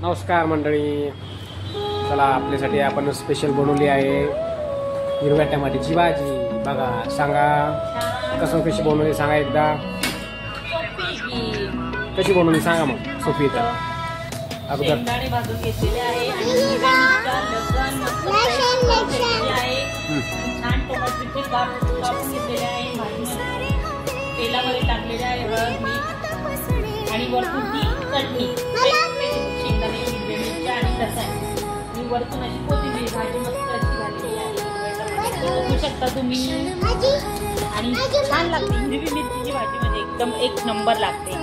नमस्कार मंडळी, चला आपल्यासाठी आपण स्पेशल बनवली आहे हिरव्या टमाट्याची भाजी। बघा, सांगा कशी बनवली, सांगा एकदा कशी बनवली सांगा मग। सोपी तर अगोदर शेंगदाणे भाजून घेतलेले आहे आणि लसूण मस्त आहे, छान टोमॅटोचे कापून घेतलेले आहे, भाजीमध्ये तेलामध्ये टाकलेले आहे, हळद मीठ आणि वरतून ती चटणी, शेंगदाणे हिरवे मिरची आणि लसूण आणि वरतून अशी कोथिंबीर। भाजी मस्त अशी झालेली आहे, बघू शकता तुम्ही, आणि छान लागते। हिरवी मिरचीची भाजी म्हणजे एकदम एक नंबर लागते।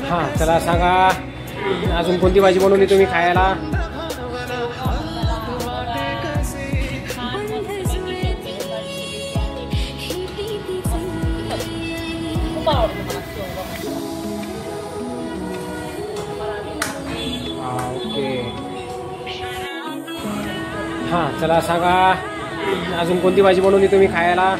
हां, चला सांगा अजून कोणती भाजी बनवली तुम्ही खायला? ओके, हां चला सांगा अजून कोणती भाजी बनवली तुम्ही खायला?